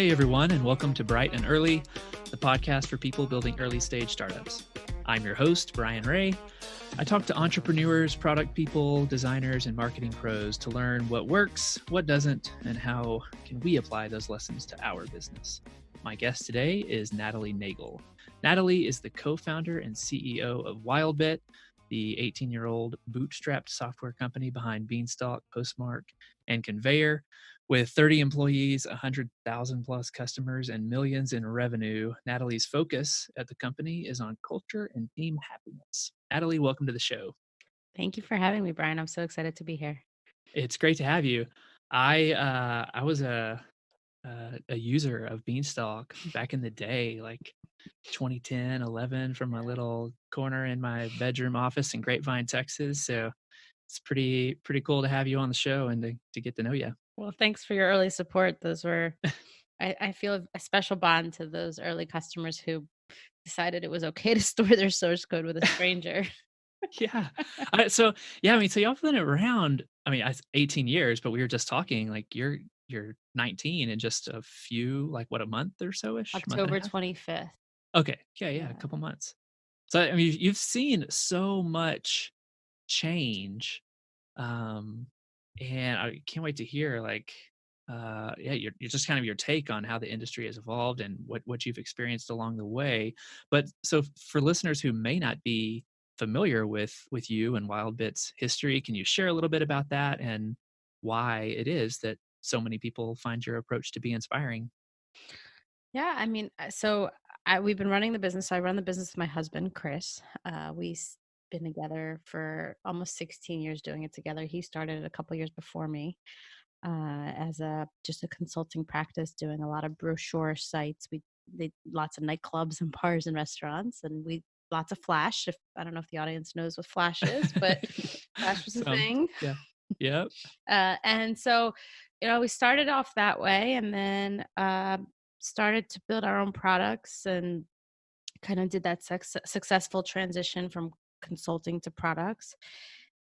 Hey everyone, and welcome to Bright and Early, the podcast for people building early stage startups. I'm your host, Brian Ray. I talk to entrepreneurs, product people, designers, and marketing pros to learn what works, what doesn't, and how can we apply those lessons to our business. My guest today is Natalie Nagele. Natalie is the co-founder and CEO of Wildbit, the 18-year-old bootstrapped software company behind Beanstalk, Postmark, and Conveyor. With 30 employees, 100,000 plus customers, and millions in revenue, Natalie's focus at the company is on culture and team happiness. Natalie, welcome to the show. Thank you for having me, Brian. I'm so excited to be here. It's great to have you. I was a user of Beanstalk back in the day, like 2010, 11, from my little corner in my bedroom office in Grapevine, Texas. So it's pretty cool to have you on the show and to get to know you. Well, thanks for your early support. Those were, I feel a special bond to those early customers who decided it was okay to store their source code with a stranger. Yeah. So y'all been around, 18 years, but we were just talking, like, you're 19 in just a few, like, what, a month or so-ish? Month and a October half? 25th. Okay. Yeah, a Yeah. couple months. So, you've seen so much change, um, and I can't wait to hear, like, yeah, you're just kind of your take on how the industry has evolved and what you've experienced along the way. But so for listeners who may not be familiar with you and Wildbit's history, can you share a little bit about that and why it is that so many people find your approach to be inspiring? Yeah. We've been running the business. So I run the business with my husband, Chris. We've been together for almost 16 years doing it together. He started it a couple years before me. As just a consulting practice, doing a lot of brochure sites. We did lots of nightclubs and bars and restaurants, and we lots of Flash. If I don't know if the audience knows what Flash is, but Flash was a Some, thing. yeah, yep. And so, we started off that way, and then started to build our own products, and kind of did that successful transition from consulting to products,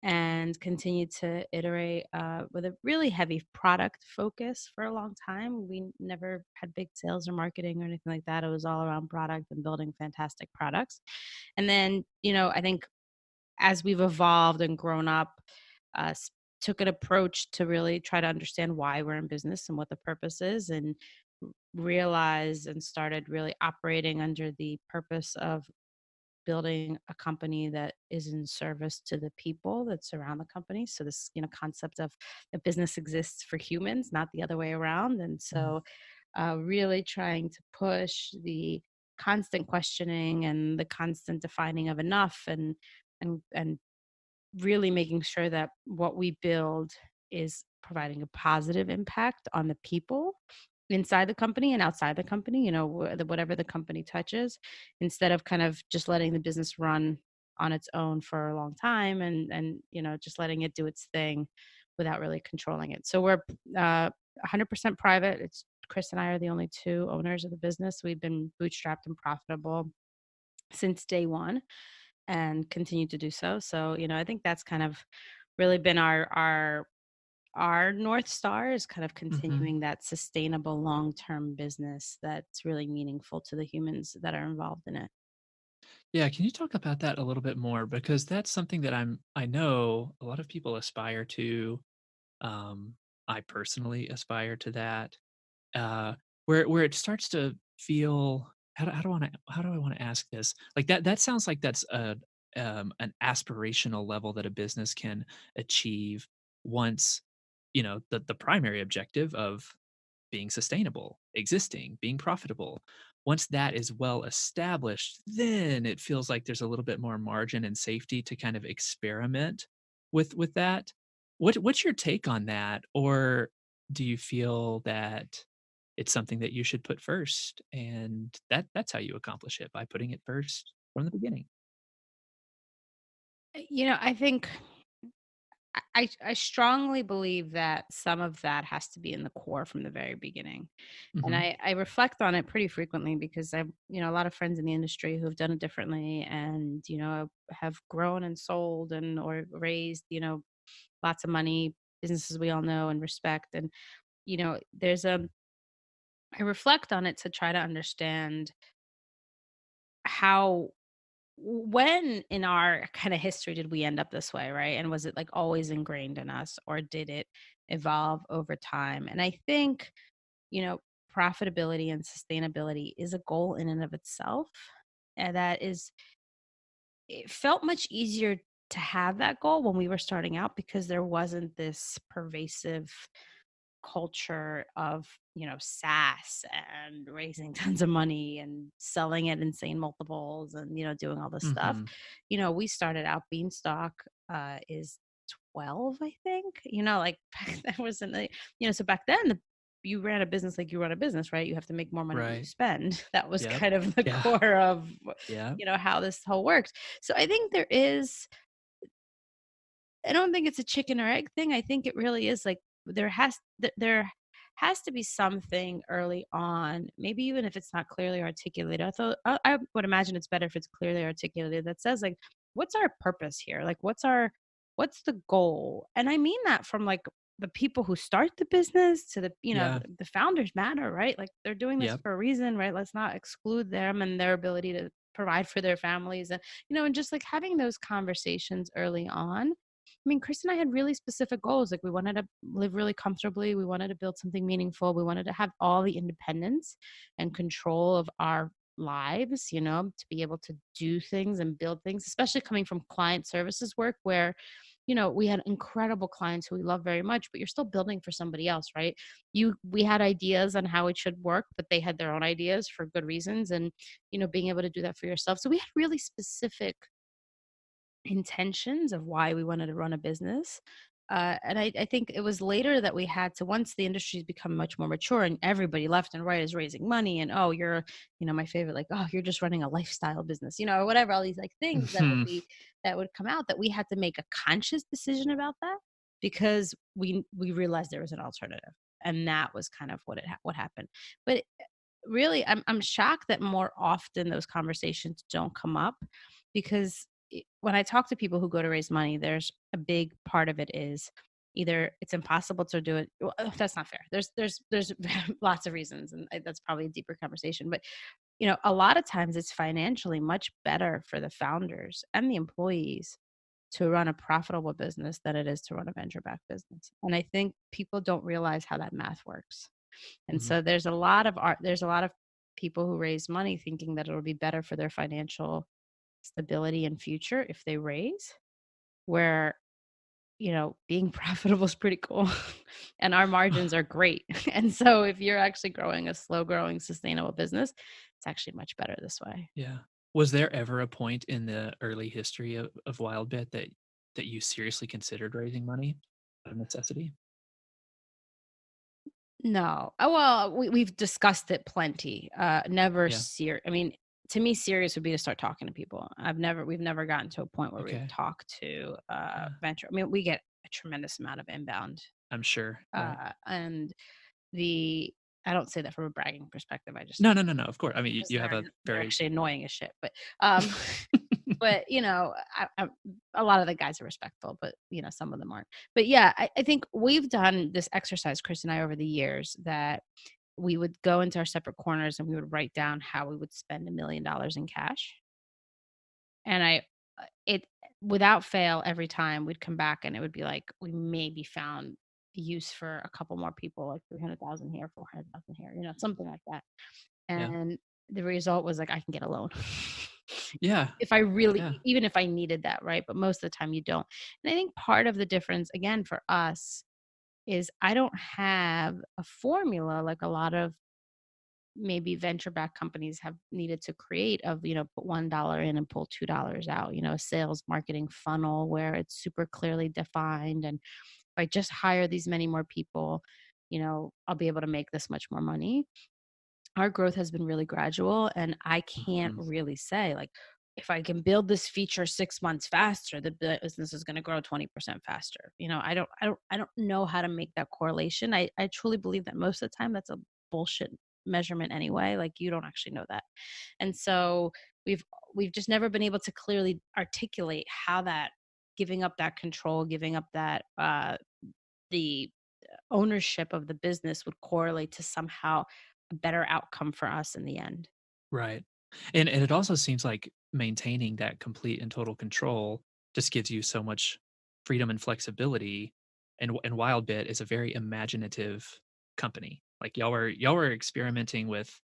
and continued to iterate with a really heavy product focus for a long time. We never had big sales or marketing or anything like that. It was all around product and building fantastic products. And then, I think as we've evolved and grown up, took an approach to really try to understand why we're in business and what the purpose is, and realized and started really operating under the purpose of building a company that is in service to the people that surround the company. So this, concept of the business exists for humans, not the other way around. And Mhm. so really trying to push the constant questioning and the constant defining of enough, and really making sure that what we build is providing a positive impact on the people inside the company and outside the company, whatever the company touches, instead of kind of just letting the business run on its own for a long time, and just letting it do its thing without really controlling it. So we're 100% private. It's Chris and I are the only two owners of the business. We've been bootstrapped and profitable since day one, and continue to do so. So, I think that's kind of really been our North Star, is kind of Mhm. continuing that sustainable long-term business that's really meaningful to the humans that are involved in it. Yeah, can you talk about that a little bit more? Because that's something that I know a lot of people aspire to. Um, I personally aspire to that. Uh, where it starts to feel, how do I want to ask this? Like, that sounds like that's an aspirational level that a business can achieve once, the primary objective of being sustainable, existing, being profitable. Once that is well established, then it feels like there's a little bit more margin and safety to kind of experiment with that. What's your take on that? Or do you feel that it's something that you should put first and that's how you accomplish it, by putting it first from the beginning? I think I strongly believe that some of that has to be in the core from the very beginning. And Mhm. I reflect on it pretty frequently, because I've, a lot of friends in the industry who have done it differently, and, have grown and sold and or raised, lots of money, businesses we all know and respect. And, there's a I reflect on it to try to understand how when in our kind of history did we end up this way, right? And was it like always ingrained in us, or did it evolve over time? And I think, you know, profitability and sustainability is a goal in and of itself. And that is, it felt much easier to have that goal when we were starting out because there wasn't this pervasive culture of, SaaS and raising tons of money and selling at insane multiples and, doing all this stuff. Mhm. We started out Beanstalk is 12, I think. Like back then wasn't like, so back then you ran a business like you run a business, right? You have to make more money than you Right. spend. That was Yep. kind of the Yeah. core of, Yeah. how this whole works. So I think I don't think it's a chicken or egg thing. I think it really is like there has to be something early on, maybe even if it's not clearly articulated. I would imagine it's better if it's clearly articulated that says like, what's our purpose here? Like, what's the goal? And I mean that from like the people who start the business to Yeah. the founders matter, right? Like they're doing this Yep. for a reason, right? Let's not exclude them and their ability to provide for their families and and just like having those conversations early on. I mean, Chris and I had really specific goals. Like we wanted to live really comfortably. We wanted to build something meaningful. We wanted to have all the independence and control of our lives, to be able to do things and build things, especially coming from client services work where, we had incredible clients who we love very much, but you're still building for somebody else, right? We had ideas on how it should work, but they had their own ideas for good reasons. And, being able to do that for yourself. So we had really specific intentions of why we wanted to run a business. And I think it was later that we had to, once the industry's become much more mature and everybody left and right is raising money and, oh, you're, my favorite, like, oh, you're just running a lifestyle business, or whatever, all these like things Mhm. that would come out, that we had to make a conscious decision about that because we realized there was an alternative. And that was kind of what happened. But really, I'm shocked that more often those conversations don't come up because when I talk to people who go to raise money, there's a big part of it is either it's impossible to do it. Well, that's not fair. There's lots of reasons, and that's probably a deeper conversation. But a lot of times it's financially much better for the founders and the employees to run a profitable business than it is to run a venture backed business. And I think people don't realize how that math works. And Mhm. so there's a lot of people who raise money thinking that it'll be better for their financial stability and future if they raise, where, being profitable is pretty cool and our margins are great. And so if you're actually growing a slow growing sustainable business, it's actually much better this way. Yeah. Was there ever a point in the early history of Wildbit that you seriously considered raising money out of necessity? No. Oh, well, we've discussed it plenty. Never Yeah. serious. I mean, to me, serious would be to start talking to people. We've never gotten to a point where we've Okay. talked to Yeah. venture. I mean, we get a tremendous amount of inbound, I'm sure. Right. and the I don't say that from a bragging perspective. I just No, no, no, no. Of course. I mean, because you have a they're very actually annoying as shit. But but a lot of the guys are respectful, but some of them aren't. But yeah, I think we've done this exercise, Chris and I, over the years that we would go into our separate corners and we would write down how we would spend $1 million in cash. And it without fail, every time we'd come back and it would be like we maybe found use for a couple more people, like 300,000 here, 400,000 here, something like that. yeah. And the result was like I can get a loan. Yeah. If I really, Yeah. even if I needed that, right? But most of the time you don't. And I think part of the difference, again, for us is I don't have a formula like a lot of maybe venture backed companies have needed to create of, put $1 in and pull $2 out, a sales marketing funnel where it's super clearly defined. And if I just hire these many more people, I'll be able to make this much more money. Our growth has been really gradual, and I can't Mhm. really say like if I can build this feature 6 months faster, the business is going to grow 20% faster. I don't know how to make that correlation. I truly believe that most of the time that's a bullshit measurement anyway. Like you don't actually know that. And so we've we've just never been able to clearly articulate how that giving up that control, giving up that the ownership of the business would correlate to somehow a better outcome for us in the end. Right. And it also seems like maintaining that complete and total control just gives you so much freedom and flexibility. And Wildbit is a very imaginative company. Like y'all were experimenting with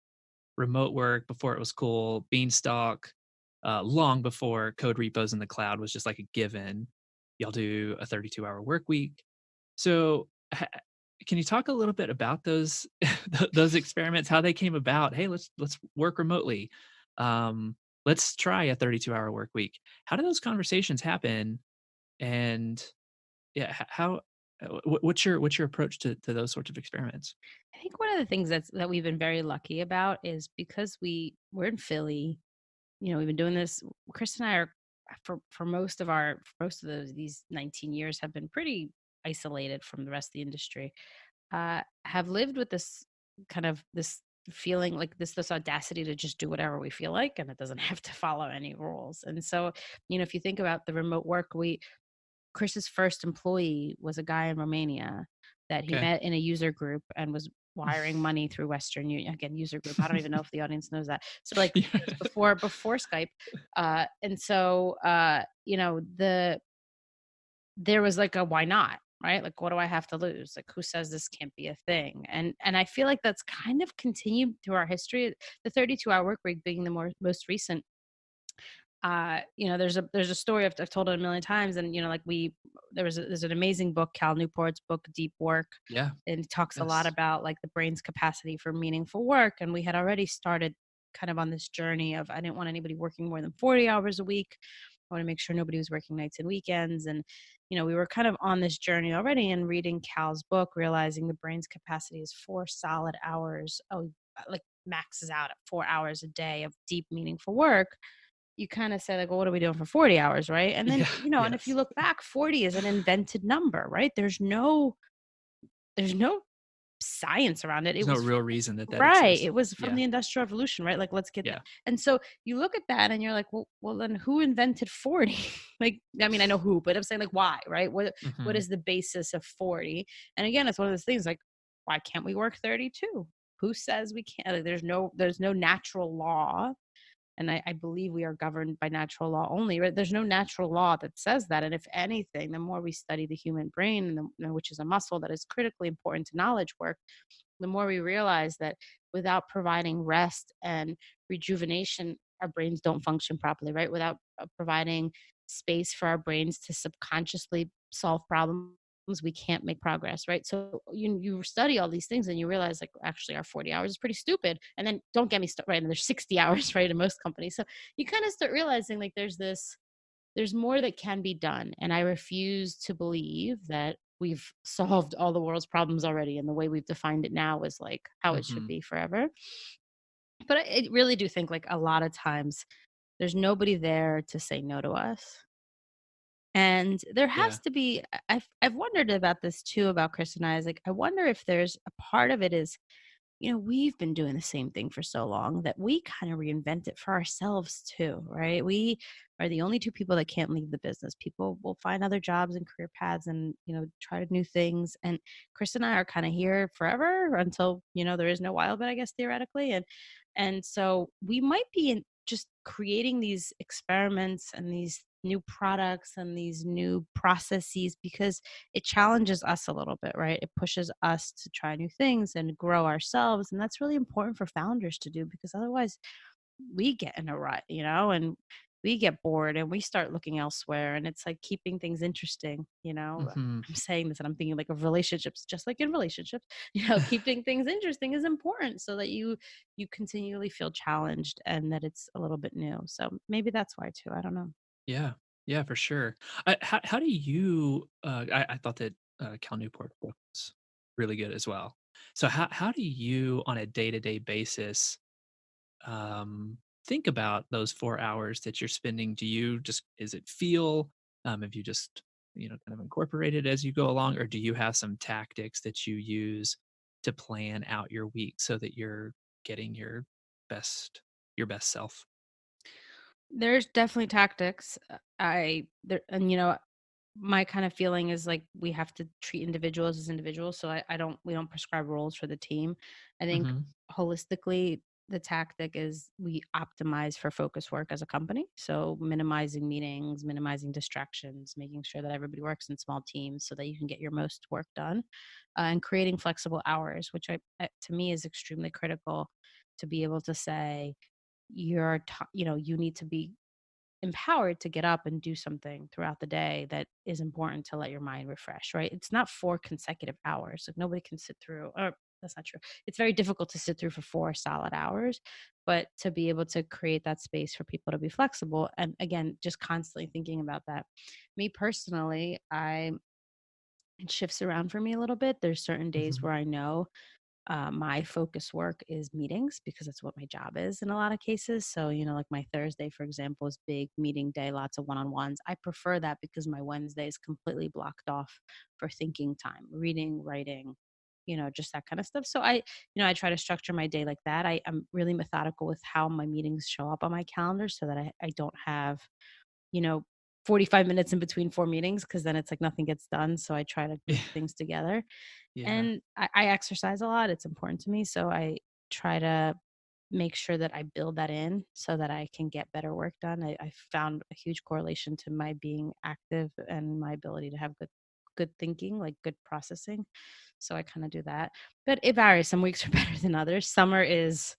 remote work before it was cool, Beanstalk, long before code repos in the cloud was just like a given. Y'all do a 32-hour work week. So, can you talk a little bit about those those experiments, how they came about? Hey, let's work remotely. Um, let's try a 32-hour work week. How do those conversations happen? And yeah, how what's your approach to those sorts of experiments? I think one of the things that we've been very lucky about is because we're in Philly. We've been doing this. Chris and I are for most of these 19 years have been pretty isolated from the rest of the industry. Have lived with this kind of this feeling like this audacity to just do whatever we feel like, and it doesn't have to follow any rules. And so, if you think about the remote work, we Chris's first employee was a guy in Romania that he Okay. met in a user group and was wiring money through Western Union. Again, user group. I don't even know if the audience knows that. So like Yeah. it's before Skype. And so there was like a why not? Right? Like what do I have to lose? Like who says this can't be a thing? And I feel like that's kind of continued through our history. The 32-hour work week being the most recent. There's a story I've told it a million times, and like there's an amazing book, Cal Newport's book, Deep Work, Yeah. and he talks a lot Yes. about like the brain's capacity for meaningful work. And we had already started kind of on this journey of I didn't want anybody working more than 40 hours a week. I want to make sure nobody was working nights and weekends. And we were kind of on this journey already, and reading Cal's book, realizing the brain's capacity is 4 solid hours. Like maxes out at 4 hours a day of deep, meaningful work. You kind of say like, well, what are we doing for 40 hours, right? And then, Yeah. and if you Yes. look back, 40 is an invented number, right? There's no science around it. There's It no was real reason that that right. exists. It was from Yeah. the Industrial Revolution, right? Like, let's get that. Yeah. And so you look at that and you're like, well, then who invented 40? Like, I mean, I know who, but I'm saying like, why, right? What Mhm. is the basis of 40? And again, it's one of those things like, why can't we work 32? Who says we can't? Like, there's no natural law, and I believe we are governed by natural law only, right? There's no natural law that says that. And if anything, the more we study the human brain, which is a muscle that is critically important to knowledge work, the more we realize that without providing rest and rejuvenation, our brains don't function properly, right? Without providing space for our brains to subconsciously solve problems, we can't make progress, right? So you study all these things and you realize like actually our 40 hours is pretty stupid. And then don't get me started, right? And there's 60 hours, right, in most companies. So you kind of start realizing like there's more that can be done. And I refuse to believe that we've solved all the world's problems already. And the way we've defined it now is like how it should Mhm. be forever. But I really do think like a lot of times there's nobody there to say no to us. And there Yeah. has to be, I've wondered about this too, about Chris and I. Is like, I wonder if there's a part of it is we've been doing the same thing for so long that we kind of reinvent it for ourselves too, right? We are the only two people that can't leave the business. People will find other jobs and career paths and, try new things. And Chris and I are kind of here forever until, there is no Wildbit, I guess, theoretically. And so we might be in just creating these experiments and these new products and these new processes because it challenges us a little bit, right? It pushes us to try new things and grow ourselves. And that's really important for founders to do because otherwise we get in a rut, and we get bored and we start looking elsewhere. And it's like keeping things interesting. Mhm. I'm saying this and I'm thinking like of relationships, just like in relationships, keeping things interesting is important so that you continually feel challenged and that it's a little bit new. So maybe that's why too. I don't know. Yeah. Yeah, for sure. How do you I thought that, Cal Newport book was really good as well. So how do you, on a day-to-day basis, think about those 4 hours that you're spending? Do you just is it feel? Have you just, kind of incorporated as you go along, or do you have some tactics that you use to plan out your week so that you're getting your best self? There's definitely tactics. I there and my kind of feeling is like we have to treat individuals as individuals. So we don't prescribe roles for the team. I think Mhm. holistically, the tactic is we optimize for focus work as a company. So minimizing meetings, minimizing distractions, making sure that everybody works in small teams so that you can get your most work done, and creating flexible hours, which to me is extremely critical to be able to say you need to be empowered to get up and do something throughout the day that is important to let your mind refresh, right? It's not 4 consecutive hours. Like nobody can sit through or that's not true. It's very difficult to sit through for 4 solid hours, but to be able to create that space for people to be flexible and again, just constantly thinking about that. Me personally, I it shifts around for me a little bit. There's certain days Mhm. where I know my focus work is meetings because that's what my job is in a lot of cases. So, like my Thursday, for example, is big meeting day, lots of one on ones. I prefer that because my Wednesday is completely blocked off for thinking time, reading, writing, just that kind of stuff. So I try to structure my day like that. I'm really methodical with how my meetings show up on my calendar so that I don't have, you know, 45 minutes in between 4 meetings because then it's like nothing gets done. So I try to group Yeah. things together Yeah. and I exercise a lot, it's important to me, so I try to make sure that I build that in so that I can get better work done. I found a huge correlation to my being active and my ability to have good thinking, like good processing. So I kinda do that. But it varies, some weeks are better than others. Summer is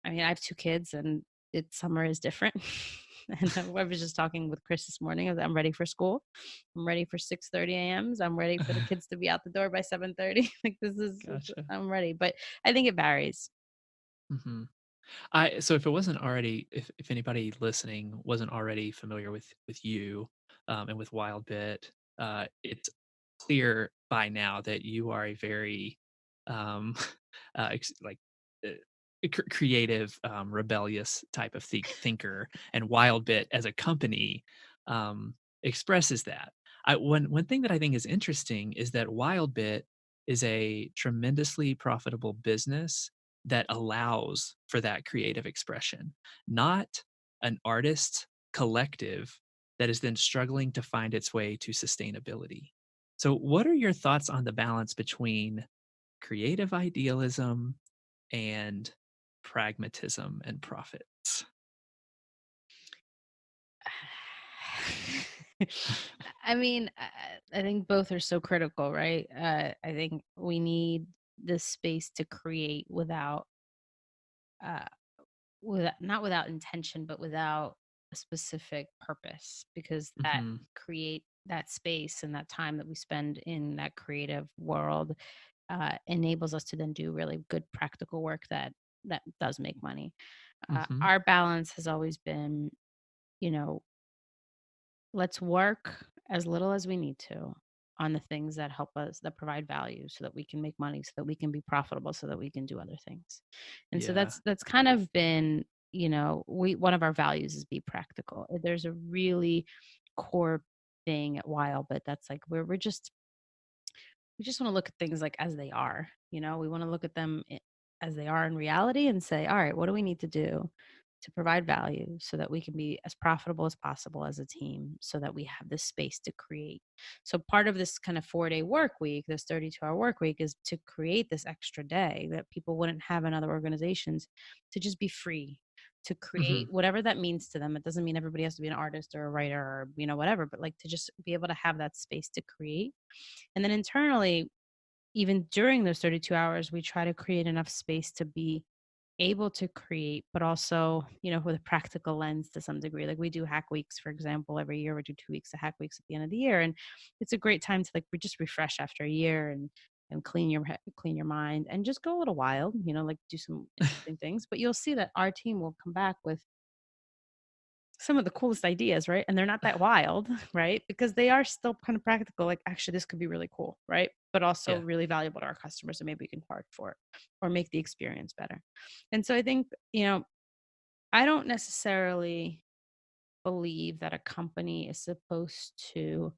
I mean, I have 2 kids and summer is different. And I was just talking with Chris this morning, I'm ready for school. I'm ready for 6:30 AMs. I'm ready for the kids to be out the door by 7:30. Like Gotcha. I'm ready, but I think it varies. Mhm. I so if it wasn't already if anybody listening wasn't already familiar with you, and with Wildbit, it's clear by now that you are a very, um, like, uh, creative, rebellious type of thinker, and Wildbit as a company, expresses that. One thing that I think is interesting is that Wildbit is a tremendously profitable business that allows for that creative expression, not an artist collective that is then struggling to find its way to sustainability. So, what are your thoughts on the balance between creative idealism and pragmatism and profits? I mean, I think both are so critical, right? I think we need this space to create uh, not without intention, but without a specific purpose, because that Mhm, create that space and that time that we spend in that creative world enables us to then do really good practical work that does make money. mhm, Our balance has always been, you know, let's work as little as we need to on the things that help us, that provide value so that we can make money, so that we can be profitable, so that we can do other things. And so yeah, that's kind of been, we one of our values is be practical. There's a really core thing at While, but that's like where we just want to look at things like as they are. We want to look at them as they are in reality and say, all right, what do we need to do to provide value so that we can be as profitable as possible as a team so that we have this space to create. So part of this kind of 4-day work week, this 32-hour work week is to create this extra day that people wouldn't have in other organizations, to just be free to create mhm, whatever that means to them. It doesn't mean everybody has to be an artist or a writer or whatever, but like to just be able to have that space to create. And then internally, even during those 32 hours, we try to create enough space to be able to create, but also, with a practical lens to some degree. Like we do hack weeks, for example, every year we do 2 weeks of hack weeks at the end of the year. And it's a great time to like we just refresh after a year and clean your mind and just go a little wild, like do some interesting things. But you'll see that our team will come back with some of the coolest ideas, right? And they're not that wild, right? Because they are still kind of practical. Like, actually, this could be really cool, right? But also yeah, really valuable to our customers, and maybe we can charge for it or make the experience better. And so I think, I don't necessarily believe that a company is supposed to.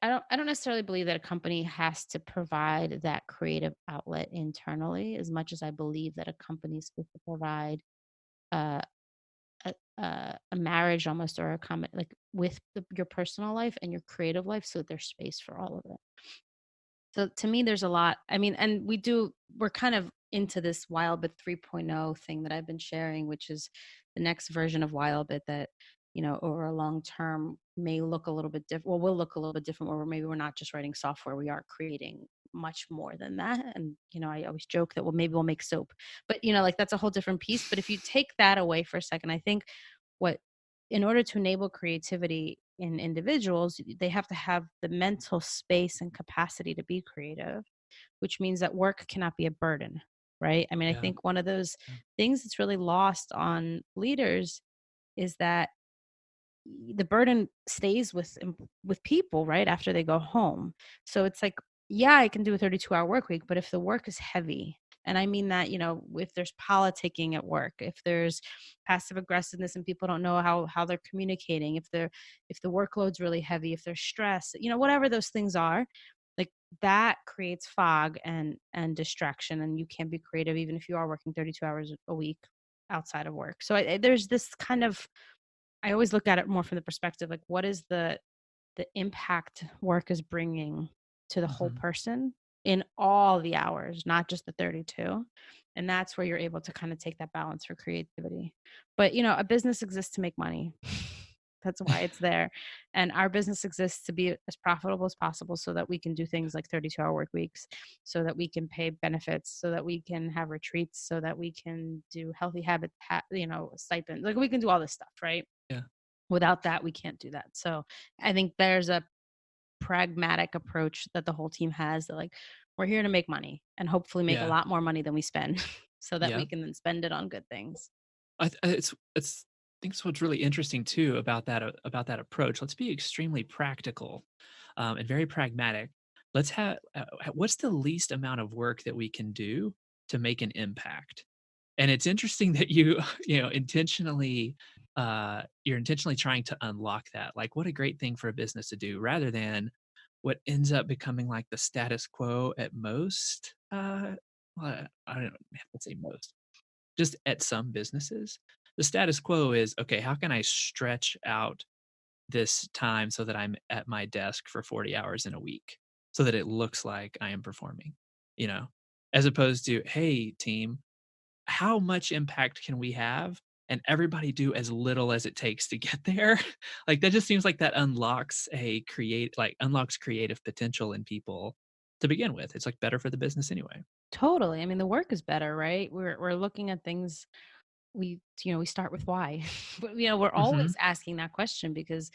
I don't necessarily believe that a company has to provide that creative outlet internally as much as I believe that a company is supposed to provide uh, a marriage almost, or a comment like with your personal life and your creative life, so there's space for all of it. So to me, there's a lot. I mean, and we're kind of into this Wildbit 3.0 thing that I've been sharing, which is the next version of Wildbit that, over a long term may look a little bit different. Well, will look a little bit different where maybe we're not just writing software, we are creating much more than that. And, I always joke that, well, maybe we'll make soap, but, like that's a whole different piece. But if you take that away for a second, I think what in order to enable creativity in individuals, they have to have the mental space and capacity to be creative, which means that work cannot be a burden, right? I mean, I Yeah. think one of those Yeah. things that's really lost on leaders is that the burden stays with people right after they go home. So it's like, yeah, I can do a 32-hour work week, but if the work is heavy, and I mean that, if there's politicking at work, if there's passive aggressiveness and people don't know how they're communicating, if the workload's really heavy, if there's stress, whatever those things are, like that creates fog and distraction, and you can't be creative even if you are working 32 hours a week outside of work. So there's this kind of, I always look at it more from the perspective, like what is the impact work is bringing to the whole Hmm. person in all the hours, not just the 32. And that's where you're able to kind of take that balance for creativity. But, a business exists to make money. That's why it's there. And our business exists to be as profitable as possible so that we can do things like 32-hour work weeks, so that we can pay benefits, so that we can have retreats, so that we can do healthy habit, stipend. Like we can do all this stuff, right? Yeah. Without that, we can't do that. So I think there's a pragmatic approach that the whole team has, that like we're here to make money and hopefully make a Yeah. lot more money than we spend so that we Yeah. can then spend it on good things. It's I think it's what's really interesting too about that approach. Let's be extremely practical, and very pragmatic. Let's have what's the least amount of work that we can do to make an impact? And it's interesting that you you're intentionally trying to unlock that. Like, what a great thing for a business to do, rather than what ends up becoming like the status quo at most. Well, I don't have to say most, just at some businesses. The status quo is, okay, how can I stretch out this time so that I'm at my desk for 40 hours in a week so that it looks like I am performing, you know, as opposed to, hey, team, how much impact can we have? And everybody do as little as it takes to get there. Like that just seems like that unlocks creative potential in people to begin with. It's like better for the business anyway. Totally. I mean, the work is better, right? We're looking at things, we start with why. But we're Hmm. always asking that question because,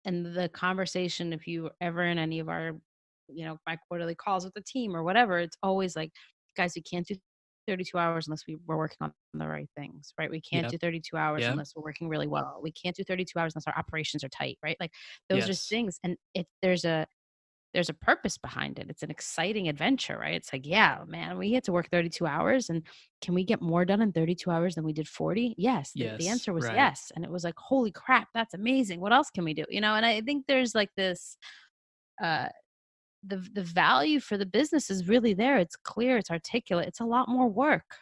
and the conversation, if you ever in any of our, my quarterly calls with the team or whatever, it's always like, guys, we can't do 32 hours unless we're working on the right things, right? We can't Yep. do 32 hours Yep. unless we're working really well. We can't do 32 hours unless our operations are tight, right? Like those are Yes. things. And if there's a purpose behind it. It's an exciting adventure, right? It's like, yeah, man, we had to work 32 hours, and can we get more done in 32 hours than we did 40? Yes. The Yes. answer was Right. yes. And it was like, holy crap, that's amazing. What else can we do? And I think there's like this, uh, the value for the business is really there. It's clear, it's articulate, it's a lot more work.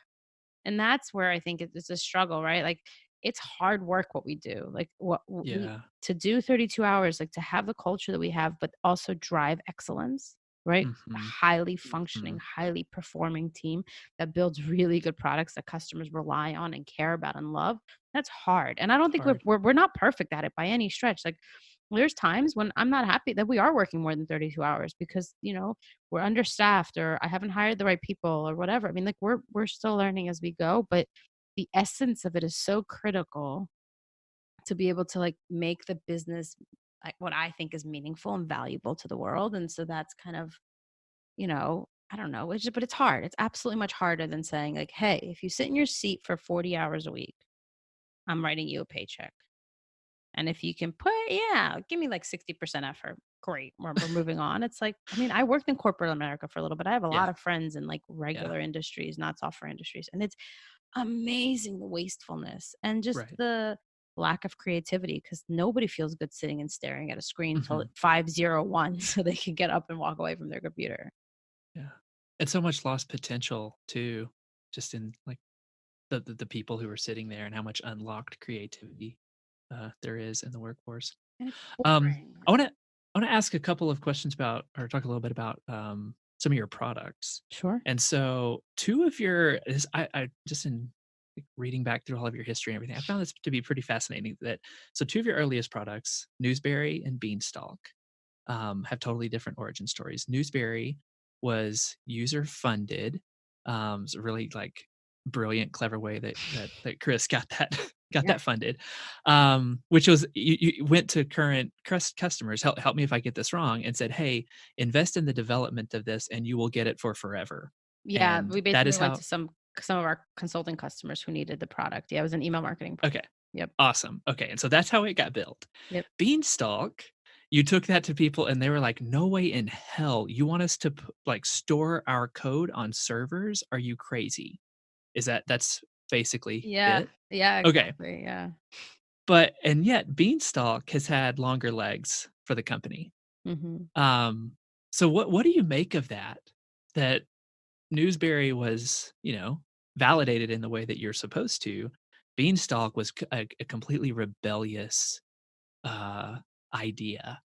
And that's where I think it's a struggle, right? Like it's hard work what we do. Like we Yeah. to do 32 hours, like to have the culture that we have, but also drive excellence, right? A Mhm. highly functioning, Mhm. highly performing team that builds really good products that customers rely on and care about and love. That's hard. And I don't It's think we're hard. we're, we're not perfect at it by any stretch. Like there's times when I'm not happy that we are working more than 32 hours because, we're understaffed or I haven't hired the right people or whatever. I mean, like we're still learning as we go, but the essence of it is so critical to be able to like make the business like what I think is meaningful and valuable to the world. And so that's kind of, I don't know, but it's hard. It's absolutely much harder than saying like, hey, if you sit in your seat for 40 hours a week, I'm writing you a paycheck. And if you can put, yeah, give me like 60% effort. Great. We're moving on. It's like, I mean, I worked in corporate America for a little bit. I have a Yeah. lot of friends in like Yeah. regular industries, not software industries. And it's amazing the wastefulness and just Right. the lack of creativity because nobody feels good sitting and staring at a screen till Mhm. 501 so they can get up and walk away from their computer. Yeah. And so much lost potential too, just in like the people who are sitting there and how much unlocked creativity there is in the workforce. And it's Um, boring. I wanna ask a couple of questions about or talk a little bit about, some of your products. Sure. And so 2 of your is I just in, like, reading back through all of your history and everything, I found this to be pretty fascinating that so 2 of your earliest products, Newsberry and Beanstalk, have totally different origin stories. Newsberry was user funded. It's a really like brilliant, clever way that Chris got that got Yeah. that funded. Which was you went to current customers. Help me if I get this wrong, and said, "Hey, invest in the development of this, and you will get it for forever." Yeah, And we that basically is went how to some of our consulting customers who needed the product. Yeah, it was an email marketing product. okay, Yep. awesome. Okay, and so that's how it got built. Yep. Beanstalk, you took that to people and they were like, "No way in hell you want us to like store our code on servers? Are you crazy?" That's basically Yeah. it? Yeah, Okay. exactly. Yeah. But and yet Beanstalk has had longer legs for the company. Mhm. Um, so what do you make of that? That Newsberry was, validated in the way that you're supposed to. Beanstalk was a completely rebellious uh, idea.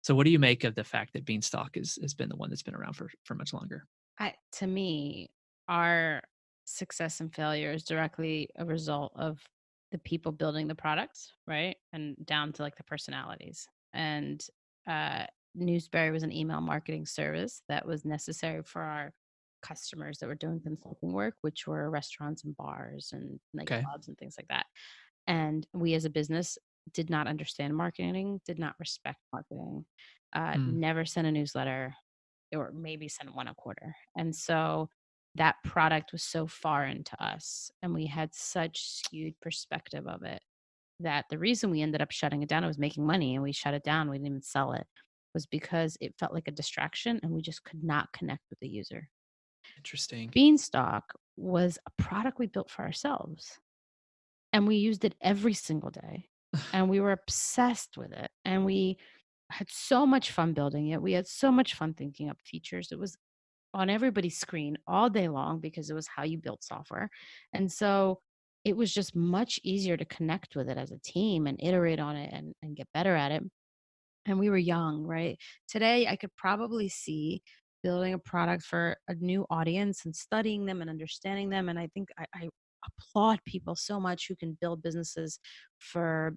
So what do you make of the fact that Beanstalk has been the one that's been around for much longer? I To me, our success and failure is directly a result of the people building the products, right? And down to like the personalities. And uh Newsberry was an email marketing service that was necessary for our customers that were doing consulting work, which were restaurants and bars and Okay. nightclubs and things like that. And we as a business did not understand marketing, did not respect marketing, Mm, never sent a newsletter, or maybe sent one a quarter. And so that product was so foreign to us and we had such skewed perspective of it that the reason we ended up shutting it down, it was making money and we shut it down, we didn't even sell it, was because it felt like a distraction and we just could not connect with the user. interesting. Beanstalk was a product we built for ourselves and we used it every single day and we were obsessed with it and we had so much fun building it. We had so much fun thinking up features. It was on everybody's screen all day long because it was how you built software. And so it was just much easier to connect with it as a team and iterate on it and get better at it. And we were young, right? Today, I could probably see building a product for a new audience and studying them and understanding them. And I think I applaud people so much who can build businesses for,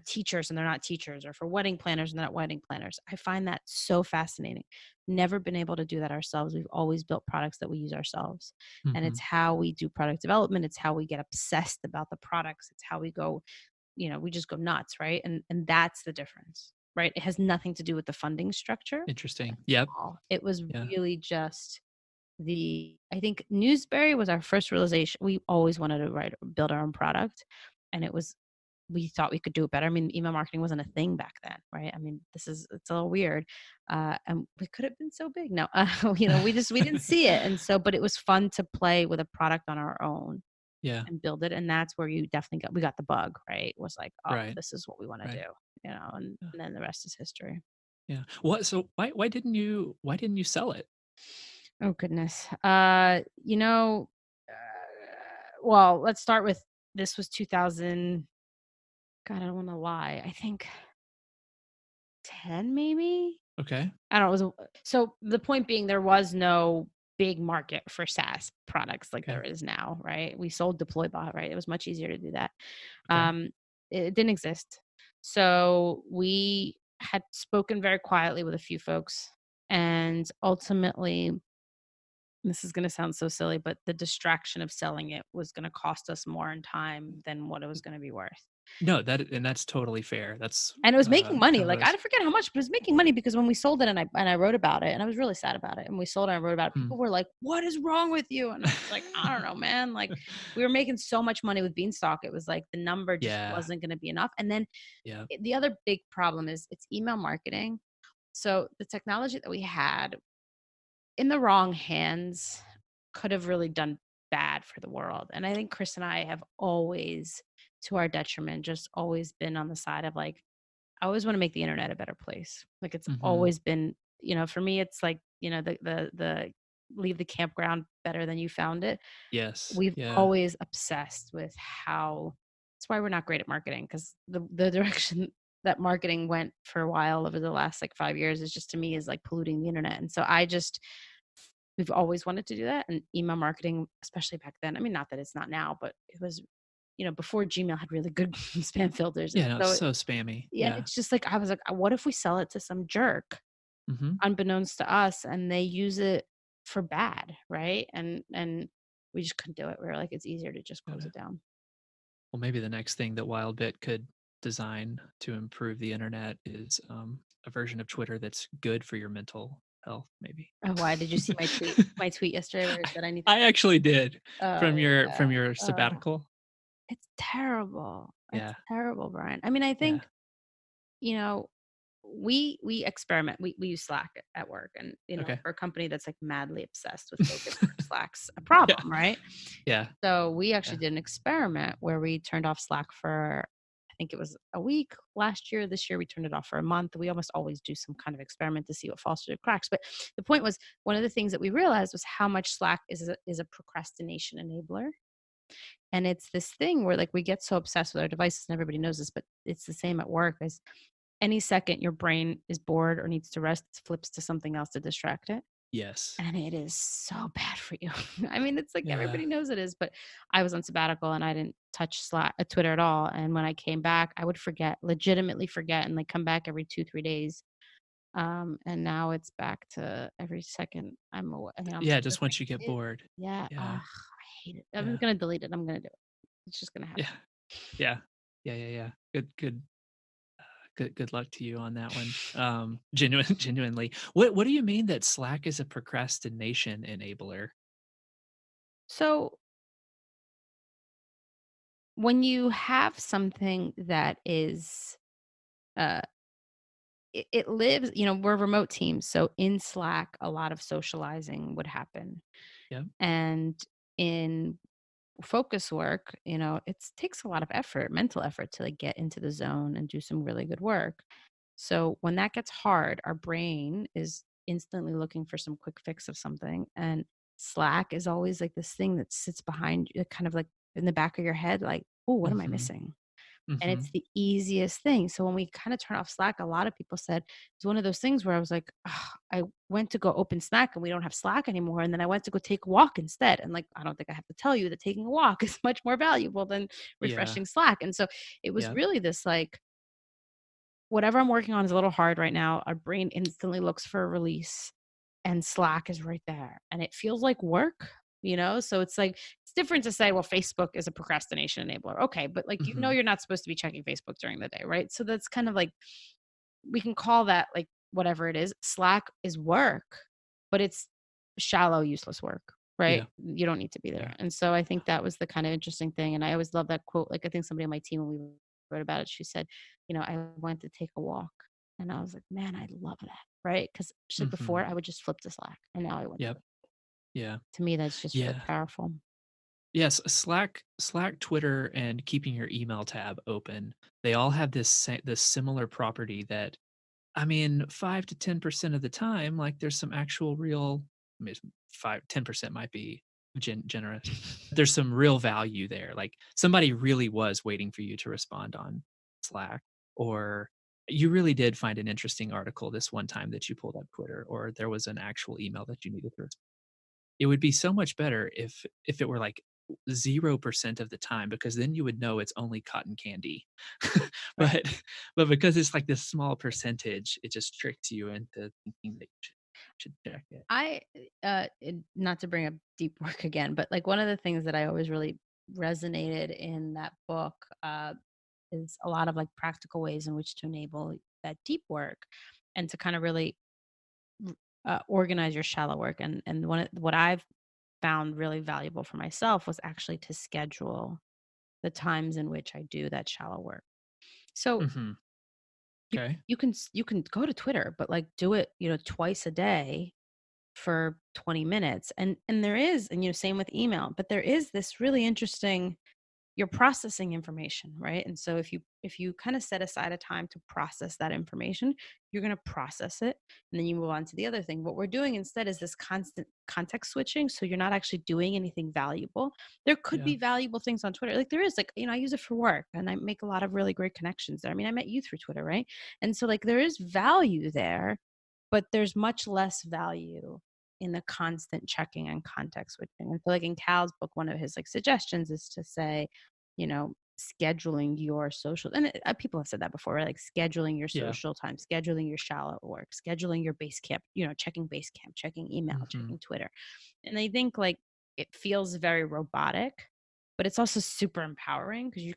teachers and they're not teachers, or for wedding planners and they're not wedding planners. I find that so fascinating. Never been able to do that ourselves. We've always built products that we use ourselves. And it's Mhm. how we do product development. It's how we get obsessed about the products. It's how we go, we just go nuts, right? And that's the difference, right? It has nothing to do with the funding structure Interesting. at Yep. all. It was Yeah. really just I think Newsberry was our first realization. We always wanted to build our own product. And we thought we could do it better. I mean, email marketing wasn't a thing back then, right? I mean, it's a little weird. And we could have been so big. No, we didn't see it. And so, but it was fun to play with a product on our own Yeah. and build it. And that's where you definitely we got the bug, right? It was like, oh, Right. this is what we want to Right. do, Yeah. and then the rest is history. Yeah. What so why didn't you sell it? Oh goodness. Well, let's start with this was 2000. God, I don't want to lie. I think 10 maybe. Okay. I don't know. So the point being, there was no big market for SaaS products like Okay. there is now, right? We sold DeployBot, right? It was much easier to do that. Okay. Um, it didn't exist. So we had spoken very quietly with a few folks, and ultimately, this is going to sound so silly, but the distraction of selling it was going to cost us more in time than what it was going to be worth. No, that's totally fair. That's, And it was making money. kind of what Like I I was forget how much, but it was making money because when we sold it and I wrote about it and I was really sad about it. And we sold it and I wrote about it. hmm. People were like, "What is wrong with you?" And I was like, "I don't know, man." Like we were making so much money with Beanstalk. It was like the number just Yeah. wasn't going to be enough. And then Yeah. the other big problem is it's email marketing. So the technology that we had in the wrong hands could have really done bad for the world. And I think Chris and I have always, to our detriment, just always been on the side of like, I always want to make the internet a better place. Like it's Mhm. always been, for me, it's like, the leave the campground better than you found it. Yes. We've Yeah. always obsessed with how that's why we're not great at marketing, because the direction that marketing went for a while over the last, like, 5 years is just, to me, is, like, polluting the internet, and so we've always wanted to do that, and email marketing, especially back then, I mean, not that it's not now, but it was, before Gmail had really good spam filters, and Yeah, no, it's so so spammy. yeah, and Yeah. it's just like, I was like, What if we sell it to some jerk Mhm. unbeknownst to us, and they use it for bad, right? And we just couldn't do it. We were like, "It's easier to just Got close it. it down." Well, maybe the next thing that Wildbit could design to improve the internet is, a version of Twitter that's good for your mental health, maybe. Oh, why? Did you see my tweet yesterday where it I said I need I actually did Oh, from your yeah. Oh, sabbatical. it's terrible. It's Yeah. terrible, Brian. I mean, I Yeah. think, you know, we experiment. We use Slack at work, and, Okay. for a company that's, like, madly obsessed with focus work, Slack's a Yeah. problem, right? Yeah. So we actually Yeah. did an experiment where we turned off Slack for, I think it was a week last year. This year we turned it off for a month. We almost always do some kind of experiment to see what falls through the cracks. But the point was, one of the things that we realized was how much Slack is a procrastination enabler. And it's this thing where, like, we get so obsessed with our devices, and everybody knows this, but it's the same at work. As any second your brain is bored or needs to rest, it flips to something else to distract it. Yes. And it is so bad for you. I mean, it's like Yeah. everybody knows it is, but I was on sabbatical and I didn't touch Twitter at all. And when I came back, I would forget, legitimately forget, and, like, come back every 2, 3 days. And now it's back to every second I'm away. I'm Yeah, with just my once you get kids. bored. Yeah. Yeah. I hate it. I'm Yeah. gonna delete it. I'm gonna do it. It's just gonna Yeah. happen. Yeah. Yeah, yeah, yeah. Good luck to you on that one. Genuinely. What do you mean that Slack is a procrastination enabler? So when you have something that is, uh, it lives, we're remote teams. So in Slack, a lot of socializing would happen. Yeah. And in focus work, it takes a lot of effort, mental effort, to, like, get into the zone and do some really good work. So when that gets hard, our brain is instantly looking for some quick fix of something. And Slack is always like this thing that sits behind you, kind of like in the back of your head, like, oh, what am I Mhm. missing? And it's Mhm. the easiest thing. So when we kind of turn off Slack, a lot of people said it's one of those things where I was like, "Ugh, I went to go open Slack and we don't have Slack anymore. And then I went to go take a walk instead. And, like, I don't think I have to tell you that taking a walk is much more valuable than Yeah. refreshing Slack." And so it was Yeah. really this, like, whatever I'm working on is a little hard right now. Our brain instantly looks for a release, and Slack is right there. And it feels like work, So it's like, it's different to say, well, Facebook is a procrastination enabler. Okay, but, like, Mhm. you're not supposed to be checking Facebook during the day, right? So that's kind of like, we can call that, like, whatever it is. Slack is work, but it's shallow, useless work, right? Yeah. You don't need to be Yeah. there. And so I think that was the kind of interesting thing. And I always love that quote. Like, I think somebody on my team, when we wrote about it, she said, I went to take a walk. And I was like, man, I love that. Right. Because she said, before Mhm. I would just flip to Slack. And now I went to Yep. it. Yeah. To me, that's just really Yeah. powerful. Yes, Slack, Twitter, and keeping your email tab open, they all have this similar property that, I mean, 5 to 10% of the time, like, there's some actual real, I mean, 10% might be generous. There's some real value there, like, somebody really was waiting for you to respond on Slack, or you really did find an interesting article this one time that you pulled up Twitter, or there was an actual email that you needed to respond. It would be so much better if it were, like, 0% of the time, because then you would know it's only cotton candy. Right. But because it's, like, this small percentage, it just tricks you into thinking that you should check it. Not to bring up deep work again, but, like, one of the things that I always really resonated in that book, is a lot of, like, practical ways in which to enable that deep work and to kind of really organize your shallow work. And what I've found really valuable for myself was actually to schedule the times in which I do that shallow work. So Mhm. you Okay. you can go to Twitter, but, like, do it, twice a day for 20 minutes. And there is, and, same with email, but there is this really interesting you're processing information, right? And so if you kind of set aside a time to process that information, you're going to process it, and then you move on to the other thing. What we're doing instead is this constant context switching, so you're not actually doing anything valuable. There could Yeah. be valuable things on Twitter. Like there is, like, I use it for work and I make a lot of really great connections there. I mean, I met you through Twitter, right? And so like there is value there, but there's much less value in the constant checking and context switching. And so like in Cal's book, one of his like suggestions is to say, scheduling your social, and people have said that before, right? Like scheduling your Yeah. social time, scheduling your shallow work, scheduling your base camp, checking base camp, checking email, Hmm. checking Twitter. And I think like it feels very robotic, but it's also super empowering because you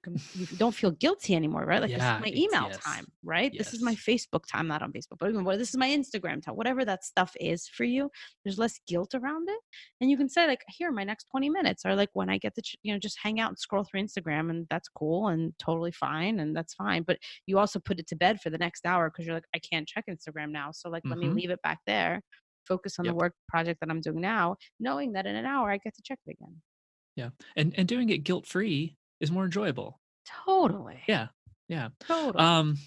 don't feel guilty anymore, right? Like this is Yeah. my email time, Yes. right? This is my Yes. Facebook time, not on Facebook, but even this is my Instagram time, whatever that stuff is for you. There's less guilt around it. And you can say like, here, my next 20 minutes are like when I get to, just hang out and scroll through Instagram, and that's cool and totally fine. And that's fine. But you also put it to bed for the next hour because you're like, I can't check Instagram now. So like, let me Hmm. leave it back there, focus on the Yep. work project that I'm doing now, knowing that in an hour I get to check it again. Yeah. And doing it guilt free is more enjoyable. Totally. Yeah. Yeah. Totally. Um,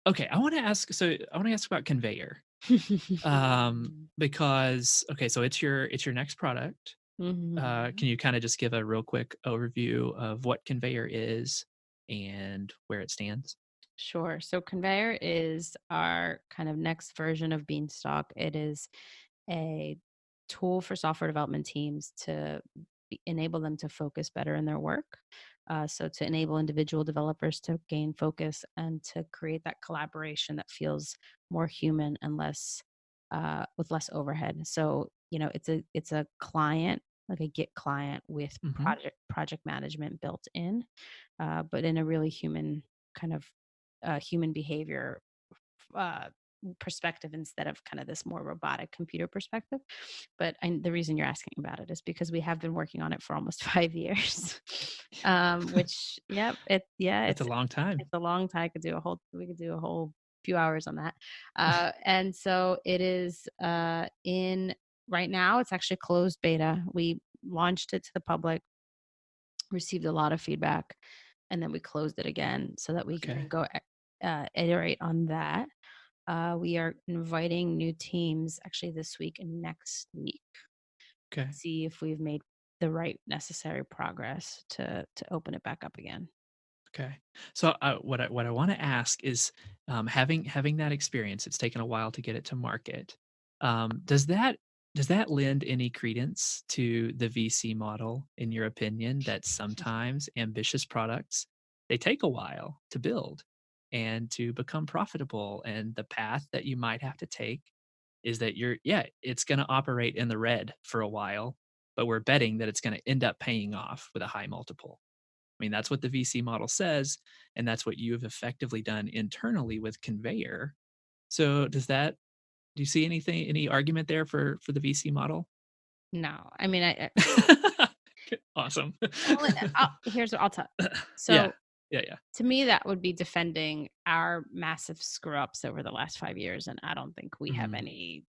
okay. I want to ask about Conveyor. Because okay, so it's your next product. Mhm. Can you kind of just give a real quick overview of what Conveyor is and where it stands? Sure. So Conveyor is our kind of next version of Beanstalk. It is a tool for software development teams to enable them to focus better in their work. So to enable individual developers to gain focus and to create that collaboration that feels more human and less with less overhead. So it's a client, like a Git client with Hmm. project management built in, but in a really human kind of human behavior uh, perspective instead of kind of this more robotic computer perspective. But the reason you're asking about it is because we have been working on it for almost 5 years. Which, yep, That's a long time. it's a long time. We could do a whole few hours on that. And so it is in right now. It's actually closed beta. We launched it to the public, received a lot of feedback, and then we closed it again so that we can then Okay. go iterate on that. We are inviting new teams actually this week and next week, Okay. see if we've made the right necessary progress to open it back up again. Okay. So what I want to ask is, having that experience, it's taken a while to get it to market. Does that lend any credence to the VC model, in your opinion, that sometimes ambitious products they take a while to build and to become profitable, and the path that you might have to take is that it's going to operate in the red for a while, but we're betting that it's going to end up paying off with a high multiple. I mean, that's what the VC model says, and that's what you have effectively done internally with Conveyor. So do you see any argument there for the VC model? No, I mean, Awesome. here's what I'll tell. Yeah. So Yeah, yeah. to me, that would be defending our massive screw ups over the last 5 years, and I don't think we have Mhm. any.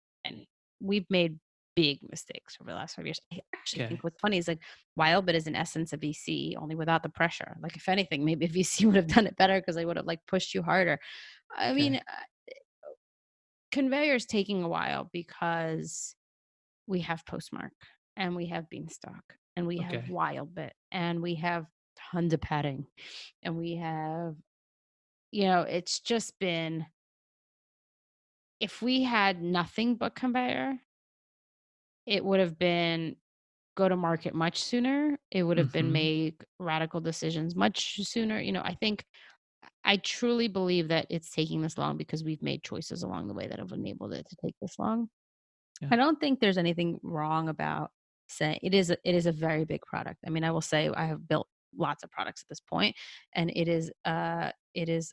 We've made big mistakes over the last 5 years. I actually think Okay. what's funny is like Wildbit is in essence a VC, only without the pressure. Like if anything, maybe a VC would have done it better because they would have like pushed you harder. I mean, Okay. Conveyor is taking a while because we have Postmark and we have Beanstalk and we have Okay. Wildbit and we have tons of padding and we have, it's just been, if we had nothing but Conveyor, it would have been go to market much sooner. It would have been Mhm. make radical decisions much sooner. I think I truly believe that it's taking this long because we've made choices along the way that have enabled it to take this long. Yeah. I don't think there's anything wrong about saying it is a very big product. I mean, I will say I have built lots of products at this point, and it is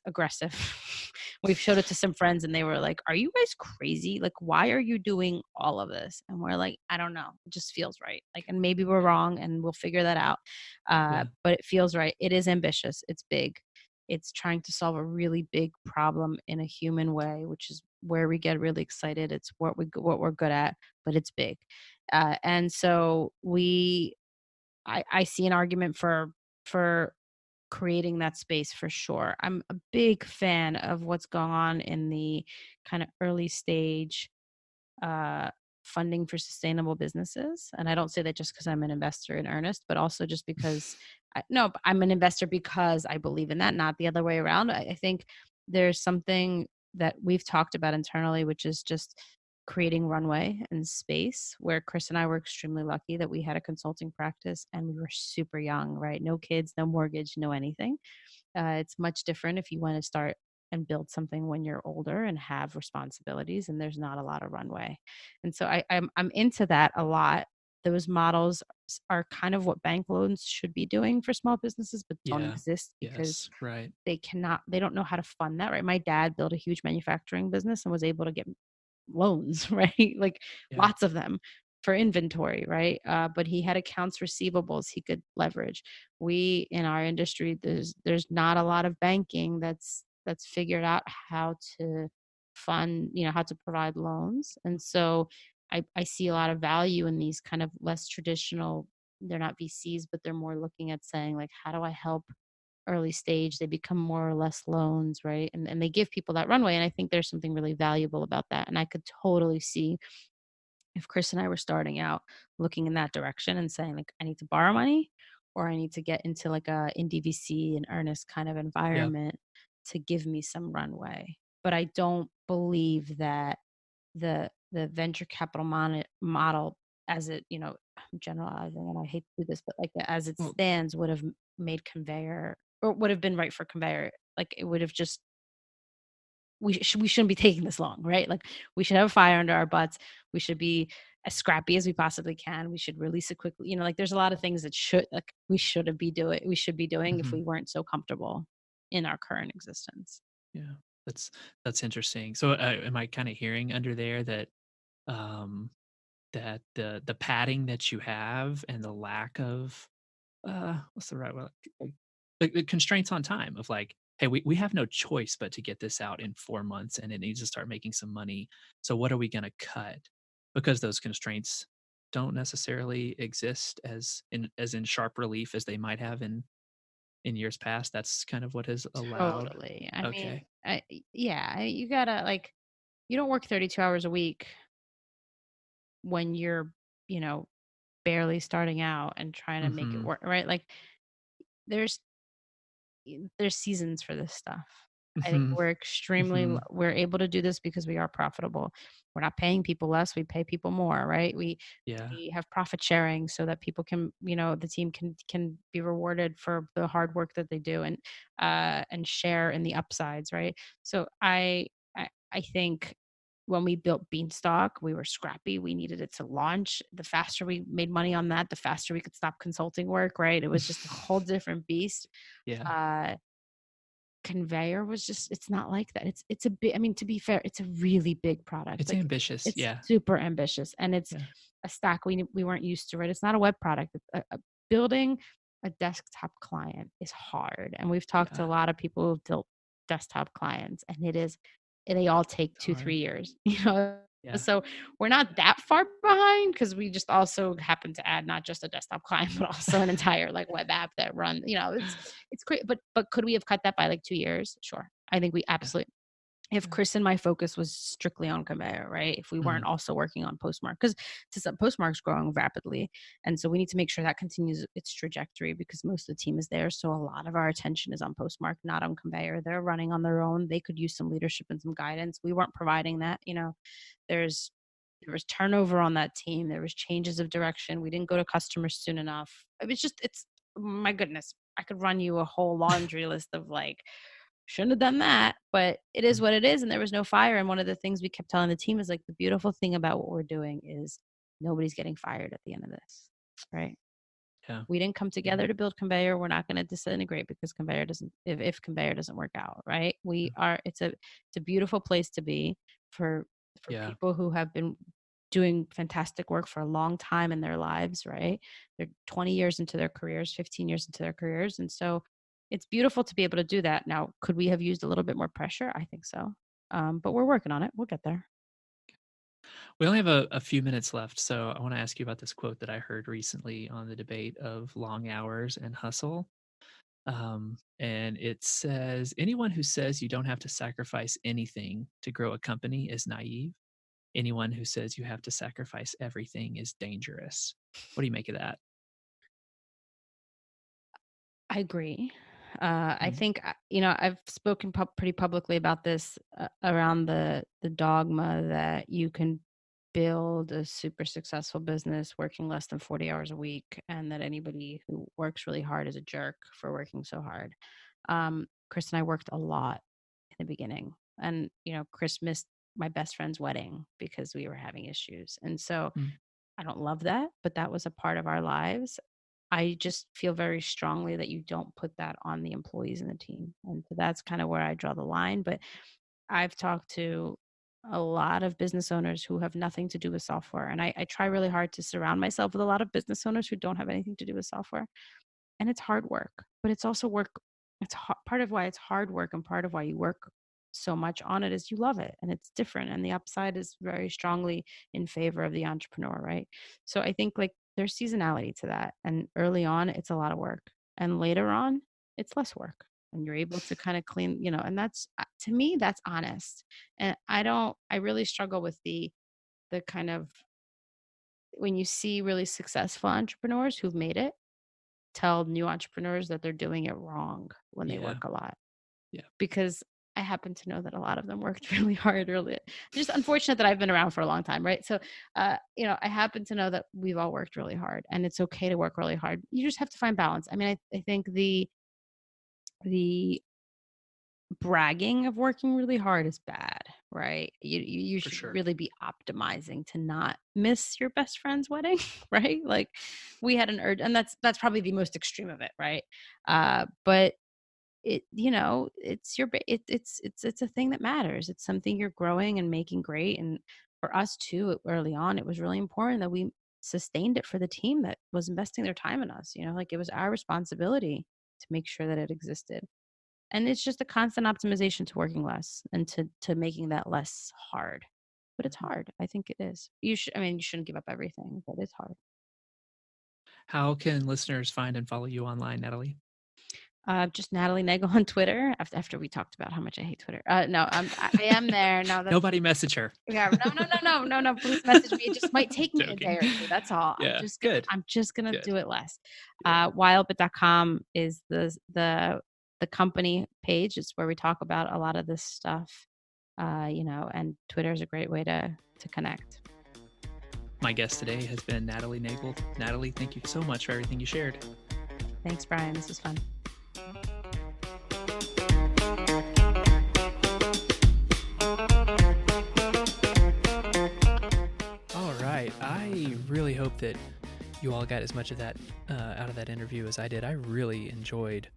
aggressive. We've showed it to some friends and they were like, "Are you guys crazy? Like, why are you doing all of this?" And we're like, "I don't know. It just feels right. Like, and maybe we're wrong and we'll figure that out." Yeah. But it feels right. It is ambitious. It's big. It's trying to solve a really big problem in a human way, which is where we get really excited. It's what we're good at, but it's big. And so I see an argument for creating that space for sure. I'm a big fan of what's going on in the kind of early stage uh, funding for sustainable businesses. And I don't say that just because I'm an investor in earnest, but also just because no, but I'm an investor because I believe in that, not the other way around. I think there's something that we've talked about internally, which is just creating runway and space where Chris and I were extremely lucky that we had a consulting practice and we were super young, right? No kids, no mortgage, no anything. It's much different if you want to start and build something when you're older and have responsibilities, and there's not a lot of runway. And so I'm into that a lot. Those models are kind of what bank loans should be doing for small businesses, but don't Yeah. exist because Yes. Right. they don't know how to fund that, right? My dad built a huge manufacturing business and was able to get loans, right? Like Yeah. lots of them for inventory, right? But he had accounts receivables he could leverage. We in our industry, there's not a lot of banking that's figured out how to fund, how to provide loans. And so I see a lot of value in these kind of less traditional, they're not VCs, but they're more looking at saying like, how do I help early stage, they become more or less loans, right? And they give people that runway. And I think there's something really valuable about that. And I could totally see if Chris and I were starting out looking in that direction and saying, like, I need to borrow money or I need to get into like a indie VC and earnest kind of Yeah. environment to give me some runway. But I don't believe that the venture capital model as it, I'm generalizing and I hate to do this, but like as it Well, stands would have made Conveyor or would have been right for Conveyor. Like it would have just we shouldn't be taking this long, right? Like we should have a fire under our butts. We should be as scrappy as we possibly can. We should release it quickly. Like there's a lot of things that we should be doing if mhm. we weren't so comfortable in our current existence. Yeah. That's that's interesting. So, am I kind of hearing under there that um, that the padding that you have and the lack of what's the right word? Like, the constraints on time of like, hey, we have no choice but to get this out in 4 months, and it needs to start making some money. So, what are we going to cut? Because those constraints don't necessarily exist as in sharp relief as they might have in years past. That's kind of what has allowed. Totally. I mean, Okay. yeah, you gotta like, you don't work 32 hours a week when you're, you know, barely starting out and trying to make it Hmm. work, right? Like there's there's seasons for this stuff. I think Hmm. Hmm. we're able to do this because we are profitable. We're not paying people less, we pay people more, right? Yeah. We have profit sharing so that people can, the team can be rewarded for the hard work that they do and share in the upsides, right? So I think when we built Beanstalk, we were scrappy. We needed it to launch. The faster we made money on that, the faster we could stop consulting work, right? It was just a whole different beast. Yeah. uh Conveyor was just, it's not like that. It's a big, I mean, to be fair, it's a really big product. It's Like ambitious. it's Yeah. super ambitious and it's Yeah. a stack we weren't used to, right? It's not a web product. Building a desktop client is hard. And we've talked to Yeah. a lot of people who've built desktop clients and they all take It's two, hard. 3 years, you know? Yeah. So we're not that far behind because we just also happen to add not just a desktop client, but also an entire like web app that run, it's great. But could we have cut that by like 2 years? Sure. I think we Yeah. absolutely, if Yeah. Chris and my focus was strictly on Conveyor, right? If we weren't Mhm. also working on Postmark, because Postmark's growing rapidly, and so we need to make sure that continues its trajectory because most of the team is there. So a lot of our attention is on Postmark, not on Conveyor. They're running on their own. They could use some leadership and some guidance. We weren't providing that. There's there was turnover on that team. There was changes of direction. We didn't go to customers soon enough. It was just, it's my goodness. I could run you a whole laundry list of like, shouldn't have done that, but it is Mm. what it is. And there was no fire. And one of the things we kept telling the team is like, the beautiful thing about what we're doing is nobody's getting fired at the end of this, right? Yeah. We didn't come Yeah. together to build Conveyor. We're not going to disintegrate because Conveyor doesn't, if Conveyor doesn't work out, right? Yeah. It's a beautiful place to be for, Yeah. people who have been doing fantastic work for a long time in their lives, right? They're 20 years into their careers, 15 years into their careers. And so it's beautiful to be able to do that. Now, could we have used a little bit more pressure? I think so. But we're working on it. We'll get there. We only have a few minutes left, so I want to ask you about this quote that I heard recently on the debate of long hours and hustle. And it says anyone who says you don't have to sacrifice anything to grow a company is naive. Anyone who says you have to sacrifice everything is dangerous. What do you make of that? I agree. I Mm, think I've spoken pretty publicly about this around the dogma that you can build a super successful business working less than 40 hours a week, and that anybody who works really hard is a jerk for working so hard. Chris and I worked a lot in the beginning, and Chris missed my best friend's wedding because we were having issues, and so mm, I don't love that, but that was a part of our lives. I just feel very strongly that you don't put that on the employees in the team. And so that's kind of where I draw the line. But I've talked to a lot of business owners who have nothing to do with software. And I try really hard to surround myself with a lot of business owners who don't have anything to do with software. And it's hard work, but it's also work. Part of why it's hard work, and part of why you work so much on it is you love it and it's different. And the upside is very strongly in favor of the entrepreneur, right? So I think like there's seasonality to that. And early on, it's a lot of work. And later on, it's less work. And you're able to kind of clean, and that's to me, that's honest. And I really struggle with the kind of when you see really successful entrepreneurs who've made it tell new entrepreneurs that they're doing it wrong when they yeah, work a lot, yeah, because I happen to know that a lot of them worked really hard early. Just unfortunate that I've been around for a long time, right? So, I happen to know that we've all worked really hard, and it's okay to work really hard. You just have to find balance. I mean, I think the bragging of working really hard is bad, right? You for should sure. really be optimizing to not miss your best friend's wedding, right? Like we had an urge, and that's probably the most extreme of it, right? But it's it's a thing that matters. It's something you're growing and making great. And for us too, early on, it was really important that we sustained it for the team that was investing their time in us. Like it was our responsibility to make sure that it existed. And it's just a constant optimization to working less and to making that less hard. But it's Mhm. hard. I think it is. You shouldn't give up everything, but it's hard. How can listeners find and follow you online, Natalie? Just Natalie Nagel on Twitter. After we talked about how much I hate Twitter. No, I am there. No, that's Nobody message her. yeah. No. Please message me. It just might take me a Joking. day or two. That's all. I'm Yeah, just gonna good, I'm just gonna good. do it less. Yeah. Wildbit.com is the company page. It's where we talk about a lot of this stuff. And Twitter is a great way to connect. My guest today has been Natalie Nagel. Natalie, thank you so much for everything you shared. Thanks, Brian. This was fun. All right. I really hope that you all got as much of that out of that interview as I did. I really enjoyed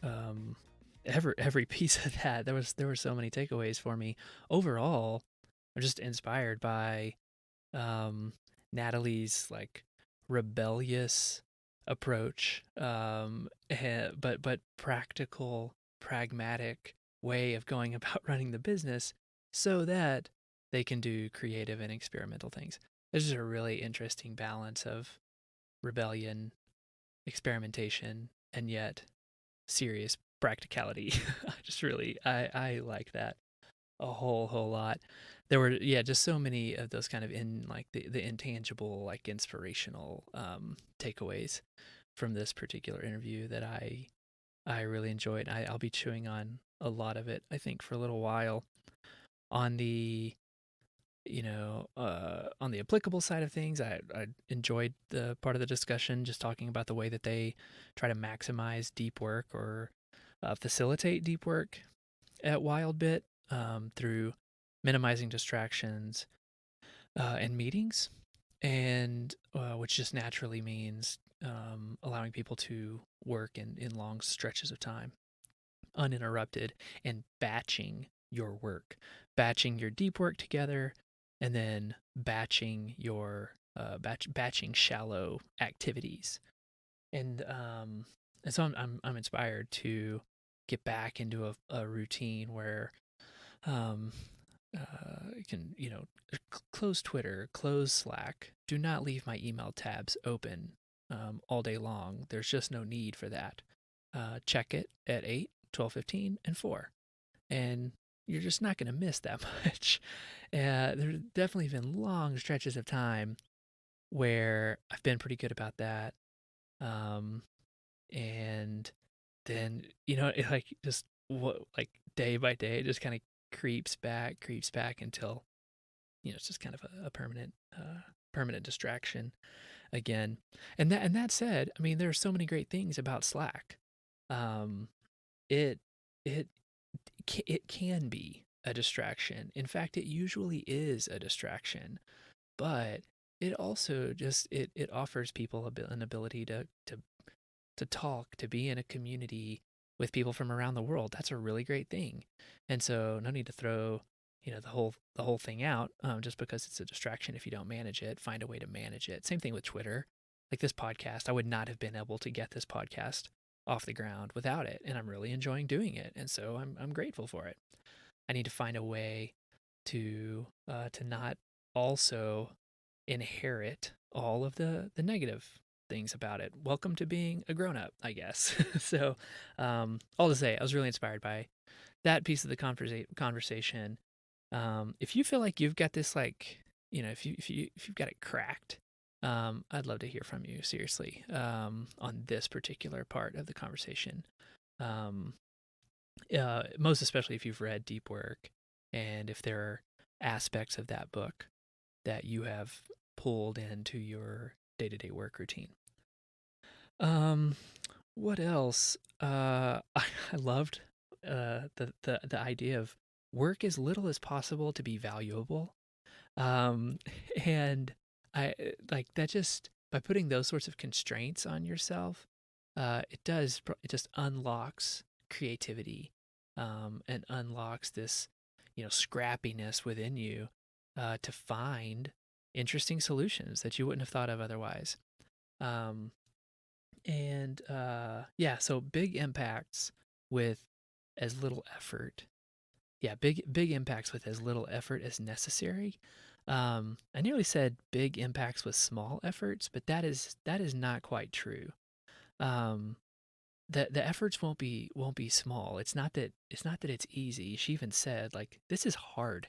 um, every piece of that. There were so many takeaways for me. Overall, I'm just inspired by um, Natalie's like rebellious approach, but practical, pragmatic way of going about running the business so that they can do creative and experimental things. There's just a really interesting balance of rebellion, experimentation, and yet serious practicality. I like that a whole lot. There were just so many of those kind of in like the intangible like inspirational takeaways from this particular interview that I really enjoyed. I'll be chewing on a lot of it I think for a little while. On the on the applicable side of things, I enjoyed the part of the discussion just talking about the way that they try to maximize deep work or facilitate deep work at Wildbit through minimizing distractions and meetings, and which just naturally means allowing people to work in long stretches of time, uninterrupted, and batching your work, batching your deep work together, and then batching your batching shallow activities, and so I'm inspired to get back into a routine where um, you can close Twitter, close Slack. Do not leave my email tabs open all day long. There's just no need for that. check it at 8, 12:15, and 4. And you're just not going to miss that much. There's definitely been long stretches of time where I've been pretty good about that. Um, and then, it like just like day by day, it just kind of creeps back until, it's just kind of a permanent distraction again. And that said, I mean, there are so many great things about Slack. Um, it it it can be a distraction. In fact, it usually is a distraction, but it also just it offers people an ability to talk, to be in a community with people from around the world. That's a really great thing. And so no need to throw, the whole thing out just because it's a distraction if you don't manage it. Find a way to manage it. Same thing with Twitter. Like this podcast, I would not have been able to get this podcast off the ground without it, and I'm really enjoying doing it. And so I'm grateful for it. I need to find a way to not also inherit all of the negative things about it. Welcome to being a grown up, I guess. So, all to say, I was really inspired by that piece of the conversation. If you feel like you've got this, like, if you've got it cracked, I'd love to hear from you, seriously, on this particular part of the conversation. Um, Most especially if you've read Deep Work, and if there are aspects of that book that you have pulled into your day-to-day work routine. Um, what else? I loved the idea of work as little as possible to be valuable. Um, and I like that, just by putting those sorts of constraints on yourself, it just unlocks creativity, and unlocks this, scrappiness within you, to find interesting solutions that you wouldn't have thought of otherwise. Um, and Yeah, so big impacts with as little effort. Yeah, big impacts with as little effort as necessary. I nearly said big impacts with small efforts, but that is not quite true. Um, the efforts won't be small. It's not that it's easy. She even said, like, this is hard.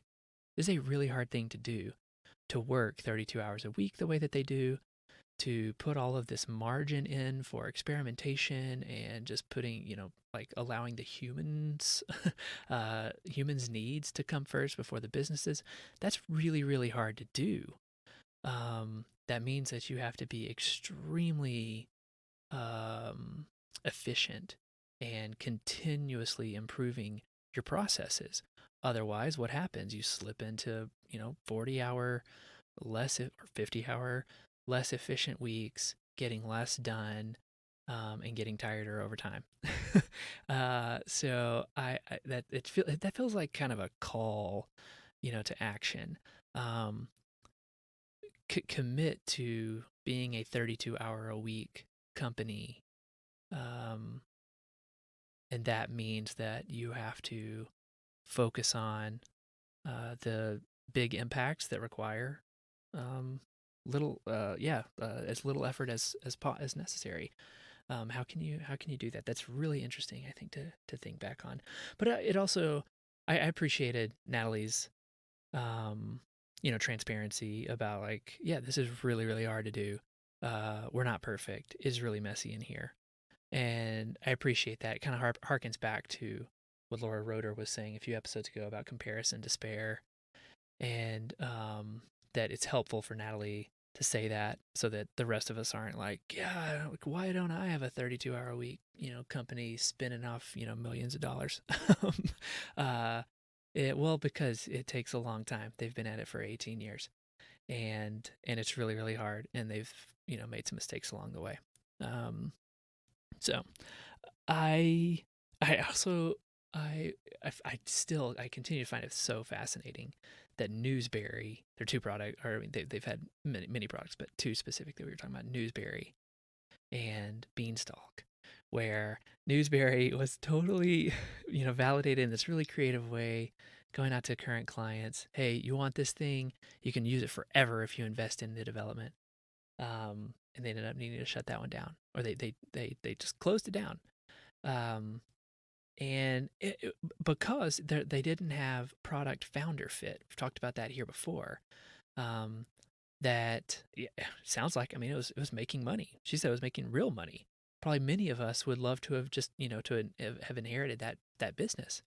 This is a really hard thing to do, to work 32 hours a week the way that they do, to put all of this margin in for experimentation, and just putting, like, allowing the humans needs to come first before the businesses. That's really, really hard to do. That means that you have to be extremely um, efficient and continuously improving your processes. Otherwise, what happens? You slip into, 40-hour or 50-hour less efficient weeks, getting less done, and getting tireder over time. So I that feels like kind of a call, to action. Um, Commit to being a 32-hour a week company, um, and that means that you have to focus on the big impacts that require as little effort as necessary. How can you do that? That's really interesting, I think, to think back on. But it also, I appreciated Natalie's transparency about, like, yeah, this is really, really hard to do. We're not perfect. It's really messy in here. And I appreciate that. It kind of harkens back to what Laura Roeder was saying a few episodes ago about comparison despair, and that it's helpful for Natalie to say that, so that the rest of us aren't like, yeah, like, why don't I have a 32-hour a week, company spinning off, millions of dollars? uh, well, because it takes a long time. They've been at it for 18 years, and it's really, really hard, and they've, made some mistakes along the way. Um, so I I also I continue to find it so fascinating that Newsberry, their two product, or I mean, they've had many products, but two specifically we were talking about, Newsberry and Beanstalk, where Newsberry was totally, validated in this really creative way, going out to current clients. Hey, you want this thing? You can use it forever if you invest in the development. And they ended up needing to shut that one down, or they just closed it down. Um, and because they didn't have product founder fit. We've talked about that here before. Um, that yeah, sounds like, I mean, it was making money. She said it was making real money. Probably many of us would love to have just, have inherited that business.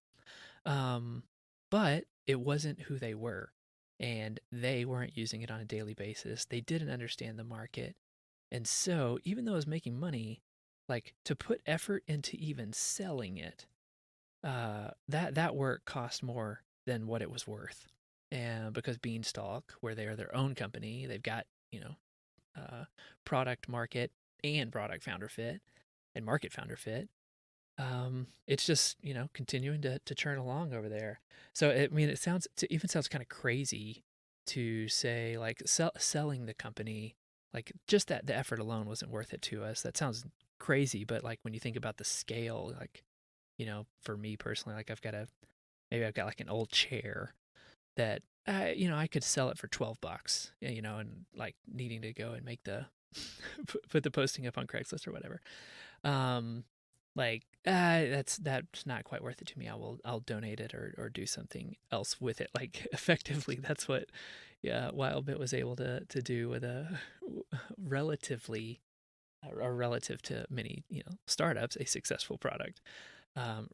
Um, but it wasn't who they were, and they weren't using it on a daily basis. They didn't understand the market. And so, even though it was making money, like, to put effort into even selling it, that work cost more than what it was worth. And because Beanstalk, where they are their own company, they've got, uh, product market and product founder fit and market founder fit. It's just, continuing to churn along over there. So I mean, it even sounds kind of crazy to say, like, selling the company, like, just that the effort alone wasn't worth it to us. That sounds crazy, but like when you think about the scale, like, for me personally, like, maybe I've got like an old chair that I could sell it for $12, and like needing to go and make the put the posting up on Craigslist or whatever. Um, like, that's not quite worth it to me. I'll donate it or do something else with it. Like, effectively, that's what, yeah, Wildbit was able to do with a relatively, or relative to many, startups, a successful product.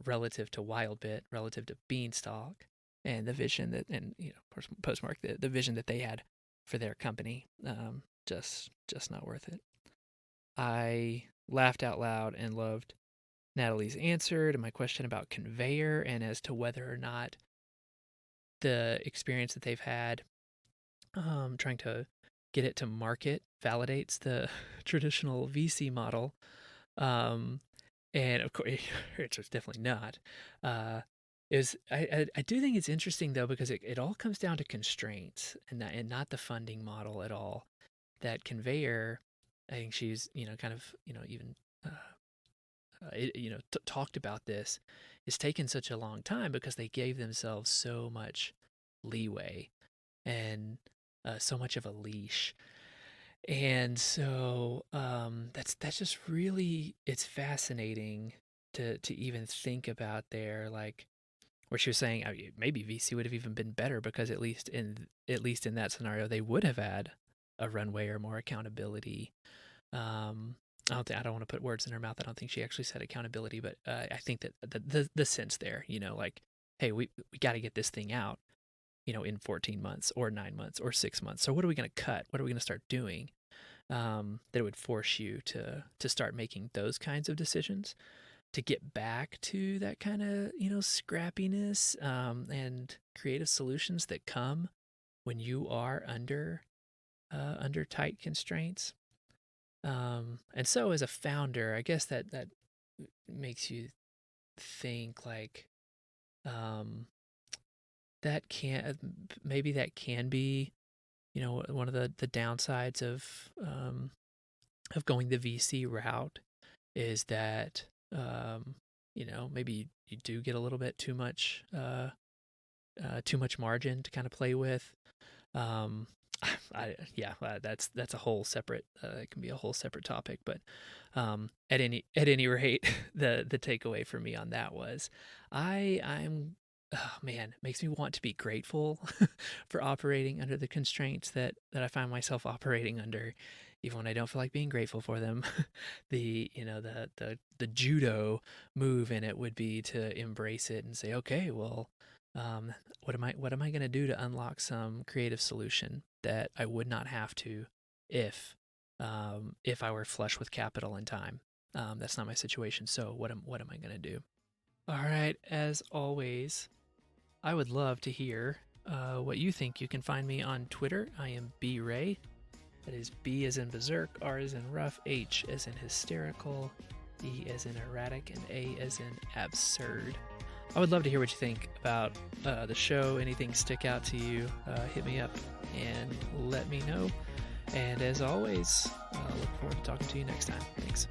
Relative to Wildbit, relative to Beanstalk, and the vision that, and of course Postmark, the vision that they had for their company, just not worth it. I laughed out loud and loved Natalie's answer to my question about Conveyor, and as to whether or not the experience that they've had, trying to get it to market validates the traditional VC model. Um, and of course, it's definitely not. I do think it's interesting though, because it all comes down to constraints, and not the funding model at all. That Conveyor, I think she's, kind of, even talked about this, is taken such a long time because they gave themselves so much leeway and so much of a leash. And so, that's just really, it's fascinating to even think about there, like, where she was saying, I mean, maybe VC would have even been better, because at least in that scenario they would have had a runway or more accountability. I don't want to put words in her mouth. I don't think she actually said accountability, but I think that the sense there, like, hey, we got to get this thing out, in 14 months or 9 months or 6 months. So what are we going to cut? What are we going to start doing? That would force you to start making those kinds of decisions, to get back to that kind of, scrappiness, and creative solutions that come when you are under tight constraints. And so as a founder, I guess that makes you think, like, um, that can be, one of the downsides of going the VC route, is that, maybe you do get a little bit too much margin to kind of play with. Um, that's a whole separate. It can be a whole separate topic, but at any rate, the takeaway for me on that was, I'm. Oh man, it makes me want to be grateful for operating under the constraints that I find myself operating under, even when I don't feel like being grateful for them. The judo move in it would be to embrace it and say, okay, well, what am I going to do to unlock some creative solution that I would not have to, if I were flush with capital and time. That's not my situation. So what am I going to do? All right. As always, I would love to hear what you think. You can find me on Twitter. I am B Ray. That is B as in berserk, R as in rough, H as in hysterical, E as in erratic, and A as in absurd. I would love to hear what you think about the show. Anything stick out to you? Hit me up and let me know. And as always, look forward to talking to you next time. Thanks.